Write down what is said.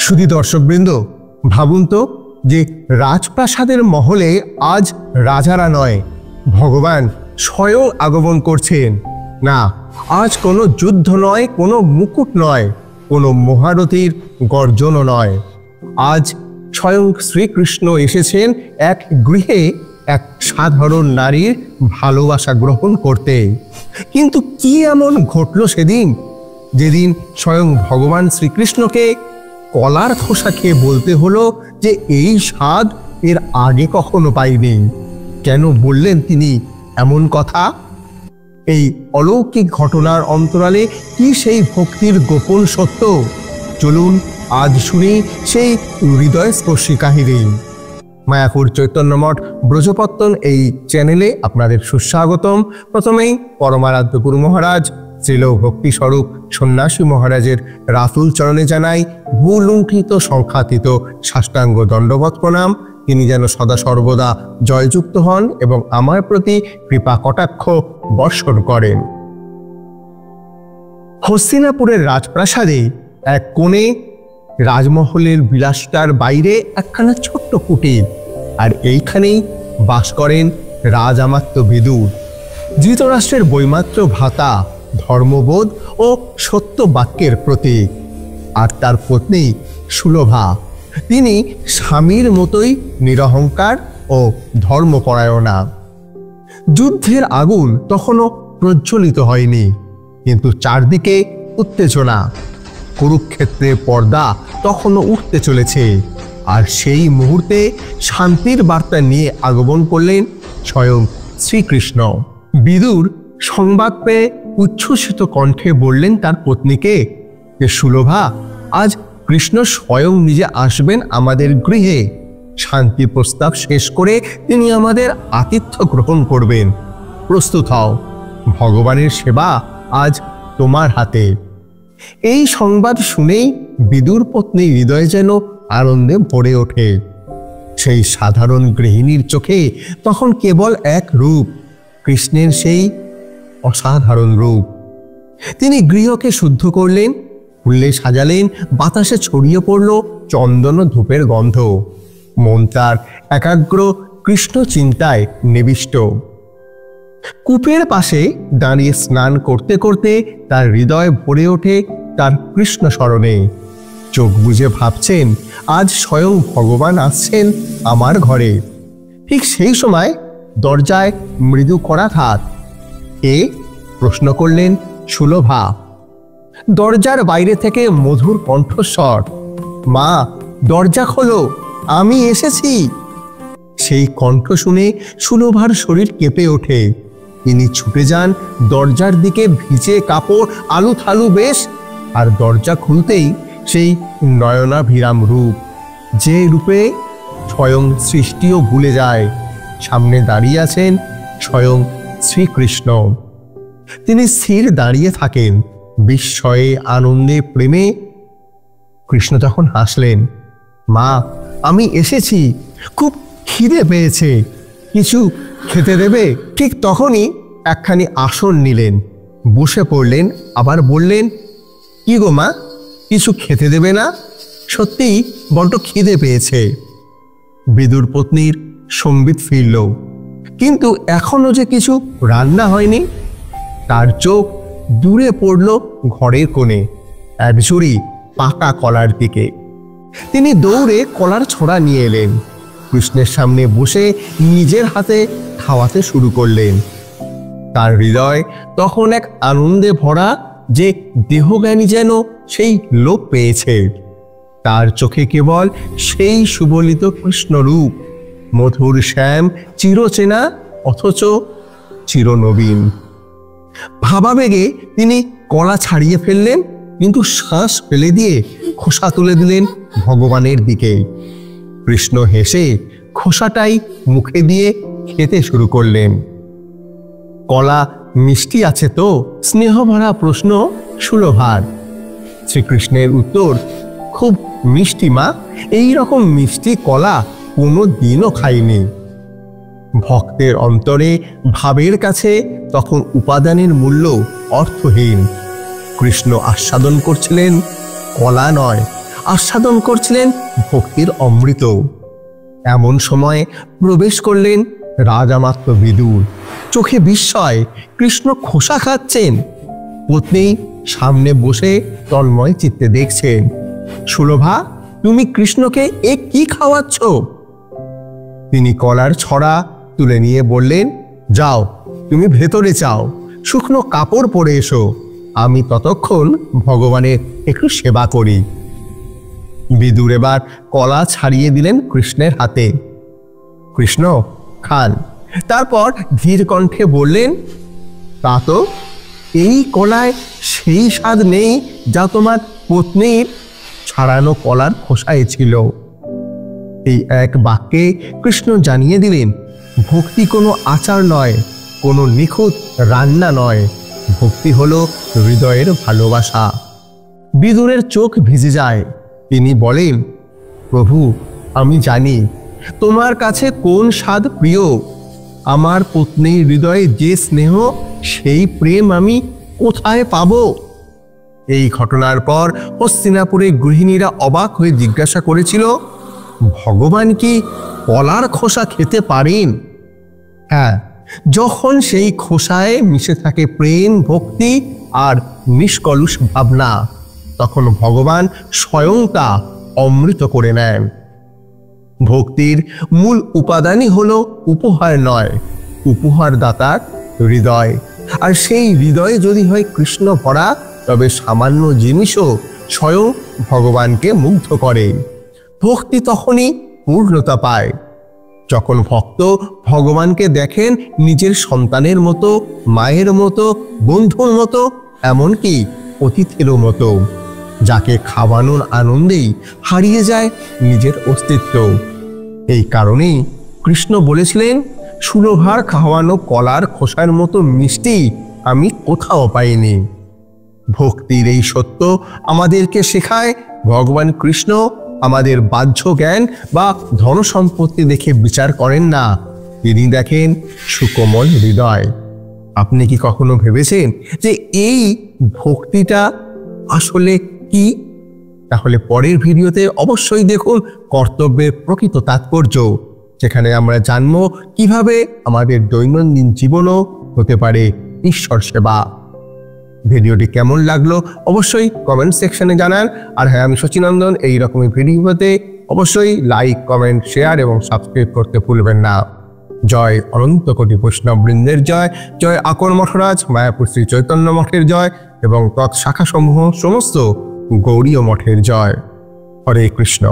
শুধু দর্শকবৃন্দ, ভাবুন তো যে রাজপ্রাসাদের মহলে আজ রাজারা নয়, ভগবান স্বয়ং আগমন করছেন। না, আজ কোনো যুদ্ধ নয়, কোনো মুকুট নয়, কোনো মহারথীর গর্জনও নয়। আজ স্বয়ং শ্রীকৃষ্ণ এসেছেন এক গৃহে এক সাধারণ নারীর ভালোবাসা গ্রহণ করতে। কিন্তু কি এমন ঘটল সেদিন, যেদিন স্বয়ং ভগবান শ্রীকৃষ্ণকে কলার খোসা খেয়ে বলতে হলো যে এই স্বাদ এর আগে কখনো পাইনি? কেন বললেন তিনি এমন কথা? এই অলৌকিক ঘটনার অন্তরালে কি সেই ভক্তির গোপন সত্য? চলুন আজ শুনি সেই হৃদয়স্পর্শী কাহিনী। মায়াপুর চৈতন্যমঠ ব্রজপত্তন এই চ্যানেলে আপনাদের সুস্বাগতম। প্রথমেই পরমারাধ্য গুরু মহারাজ শ্রীল ভক্তি স্বরূপ সন্ন্যাসী মহারাজের রাতুল চরণে জানাই ভুলুণ্ঠিত সংখ্যাতীত সাষ্টাঙ্গ দণ্ডবৎ প্রণাম। তিনি যেন সদা সর্বদা জয়যুক্ত হন এবং আমার প্রতি কৃপা কটাক্ষ বর্ষণ করেন। হস্তিনাপুরের রাজপ্রাসাদে এক কোণে রাজমহলের বিলাসিতার বাইরে একখানা ছোট্ট কুটির, আর এইখানেই বাস করেন রাজামাত্য বিদুর, ধৃতরাষ্ট্রের বৈমাত্র ভ্রাতা, ধর্মবোধ ও সত্য বাক্যের প্রতীক। আর তার পত্নী সুলভা, তিনি স্বামীর মতোই নিরহংকার ও ধর্মপরায়ণা। যুদ্ধের আগুন তখনও প্রজ্বলিত হয়নি, কিন্তু চারদিকে উত্তেজনা। কুরুক্ষেত্রের পর্দা তখনও উঠতে চলেছে, আর সেই মুহূর্তে শান্তির বার্তা নিয়ে আগমন করলেন স্বয়ং শ্রীকৃষ্ণ। বিদুর সংবাদ পেয়ে উচ্ছ্বসিত কণ্ঠে বললেন তার পত্নীকে যে সুলভা, আজ কৃষ্ণ স্বয়ং নিজে আসবেন আমাদের গৃহে। শান্তি প্রস্তাব শেষ করে তিনি আমাদের আতিথ্য গ্রহণ করবেন। প্রস্তুত হও, ভগবানের সেবা আজ তোমার হাতে। এই সংবাদ শুনেই বিদুর পত্নীর হৃদয় যেন আনন্দে ভরে ওঠে। সেই সাধারণ গৃহিণীর চোখে তখন কেবল এক রূপ, কৃষ্ণের সেই অসাধারণ রূপ। তিনি গৃহকে শুদ্ধ করলেন, ফুলে সাজালেন, বাতাসে ছড়িয়ে পড়ল চন্দন ধূপের গন্ধ। মন তার একাগ্র কৃষ্ণ চিন্তায় নিবিষ্ট। কূপের পাশে দাঁড়িয়ে স্নান করতে করতে তার হৃদয় ভরে ওঠে তার কৃষ্ণ স্মরণে। চোখ বুজে ভাবছেন আজ স্বয়ং ভগবান আসছেন আমার ঘরে। ঠিক সেই সময় দরজায় মৃদু করাঘাত। কে? প্রশ্ন করলেন সুলভা। দরজার বাইরে থেকে মধুর কণ্ঠস্বর, মা দরজা খোলো, আমি এসেছি। সেই কণ্ঠ শুনে সুলভার শরীর কেঁপে ওঠে। তিনি ছুটে যান দরজার দিকে, ভিজে কাপড় আলু থালু বেশ, আর দরজা খুলতেই সেই নয়নাভিরাম রূপ, যে রূপে স্বয়ং সৃষ্টিও ভুলে যায়। সামনে দাঁড়িয়ে আছেন স্বয়ং শ্রীকৃষ্ণ। তিনি স্থির দাঁড়িয়ে থাকেন, বিস্ময়ে আনন্দে প্রেমে। কৃষ্ণ তখন হাসলেন, মা আমি এসেছি, খুব খিদে পেয়েছে, কিছু খেতে দেবে? ঠিক তখনই একখানি আসন নিলেন, বসে পড়লেন, আবার বললেন, কি গো মা, কিছু খেতে দেবে না? সত্যিই বড্ড খিদে পেয়েছে। বিদুর পত্নীর সম্বিত ফিরল, কিন্তু এখনো যে কিছু রান্না হয়নি। তার চোখ দূরে পড়ল ঘরের কোণে এক ঝুড়ি পাকা কলার দিকে। তিনি দৌড়ে কলার ছোড়া নিয়ে এলেন, কৃষ্ণের সামনে বসে নিজের হাতে খাওয়াতে শুরু করলেন। তার হৃদয় তখন এক আনন্দে ভরা যে দেহজ্ঞানী যেন সেই লোপ পেয়েছে। তার চোখে কেবল সেই সুবলিত কৃষ্ণরূপ, মধুর শ্যাম, চিরচেনা অথচ চিরনবীন। ভাবাবেগে তিনি কলা ছাড়িয়ে ফেললেন, কিন্তু শ্বাস ফেলে দিয়ে খোসা তুলে দিলেন ভগবানের দিকে। কৃষ্ণ হেসে খোসাটাই মুখে দিয়ে খেতে শুরু করলেন। কলা মিষ্টি আছে তো? স্নেহভরা প্রশ্ন সুলভার। শ্রীকৃষ্ণের উত্তর, খুব মিষ্টি মা, এই রকম মিষ্টি কলা কোনো দিনও খাইনি। ভক্তের অন্তরে ভাবের কাছে তখন উপাদানের মূল্য অর্থহীন। কৃষ্ণ আস্বাদন করছিলেন কলা নয়, আস্বাদন করছিলেন ভক্তির অমৃত। এমন সময় প্রবেশ করলেন রাজামাত্য বিদুর। চোখে বিস্ময়, কৃষ্ণ খোসা খাচ্ছেন। পত্নী সামনে বসে তন্ময় চিত্তে দেখছেন। সুলভা, তুমি কৃষ্ণকে এ কি খাওয়াচ্ছ? তিনি কলার ছড়া তুলে নিয়ে বললেন, যাও, তুমি ভেতরে যাও, শুকনো কাপড় পরে এসো, আমি ততক্ষণ ভগবানের একটু সেবা করি। বিদুর এবার কলা ছাড়িয়ে দিলেন কৃষ্ণের হাতে। কৃষ্ণ খান। তারপর ধীর কণ্ঠে বললেন, তা তো এই কলায় সেই স্বাদ নেই যা তোমার পত্নীর ছাড়ানো কলার খোসায় ছিল। এই এক বাক্যে কৃষ্ণ জানিয়ে দিলেন, ভক্তি কোনো আচার নয়, কোনো নিখুঁত রান্না নয়, ভক্তি হলো হৃদয়ের ভালোবাসা। বিদুরের চোখ ভিজে যায়। তিনি বলেন, প্রভু, আমি জানি তোমার কাছে কোন স্বাদ প্রিয়। আমার পত্নীর হৃদয়ে যে স্নেহ, সেই প্রেম আমি কোথায় পাব? এই ঘটনার পর হস্তিনাপুরে গৃহিণীরা অবাক হয়ে জিজ্ঞাসা করেছিল, ভগবান কি কলার খোসা খেতে পারেন? হ্যাঁ, যখন সেই খোসায় মিশে থাকে প্রেম, ভক্তি আর নিষ্কলুষ ভাবনা, তখন ভগবান স্বয়ং তা অমৃত করে নেন। ভক্তির মূল উপাদানই হলো উপহার নয়, উপহার দাতার হৃদয়। আর সেই হৃদয়ে যদি হয় কৃষ্ণ ভরা, তবে সামান্য জিনিসও স্বয়ং ভগবানকে মুগ্ধ করে। ভক্তি তখনই পূর্ণতা পায় যখন ভক্ত ভগবানকে দেখেন নিজের সন্তানের মতো, মায়ের মতো, বন্ধুর মতো, এমনকি অতিথিরও মতো, যাকে খাওয়ানোর আনন্দেই হারিয়ে যায় নিজের অস্তিত্ব। এই কারণেই কৃষ্ণ বলেছিলেন, সুলভার খাওয়ানো কলার খোসার মতো মিষ্টি আমি কোথাও পাইনি। ভক্তির এই সত্য আমাদেরকে শেখায়, ভগবান কৃষ্ণ আমাদের বাহ্য জ্ঞান বা ধন সম্পত্তি দেখে বিচার করেন না, তিনি দেখেন সুকোমল হৃদয়। আপনি কি কখনো ভেবেছেন যে এই ভক্তিটা আসলে কি? তাহলে পরের ভিডিওতে অবশ্যই দেখুন কর্তব্যের প্রকৃত তাৎপর্য, যেখানে আমরা জানবো কিভাবে আমাদের দৈনন্দিন জীবনও হতে পারে ঈশ্বর সেবা। ভিডিওটি কেমন লাগলো অবশ্যই কমেন্ট সেকশনে জানান। আর হ্যাঁ, আমি শচীনন্দন এই রকমের ভিডিওতে অবশ্যই লাইক, কমেন্ট, শেয়ার এবং সাবস্ক্রাইব করতে ভুলবেন না। জয় অনন্ত কোটি বৈষ্ণববৃন্দের জয়, জয় আকর মঠরাজ, মায়াপুর শ্রী চৈতন্য মঠের জয় এবং তৎশাখাসমূহ সমস্ত গৌড়ীয় মঠের জয়। হরে কৃষ্ণ।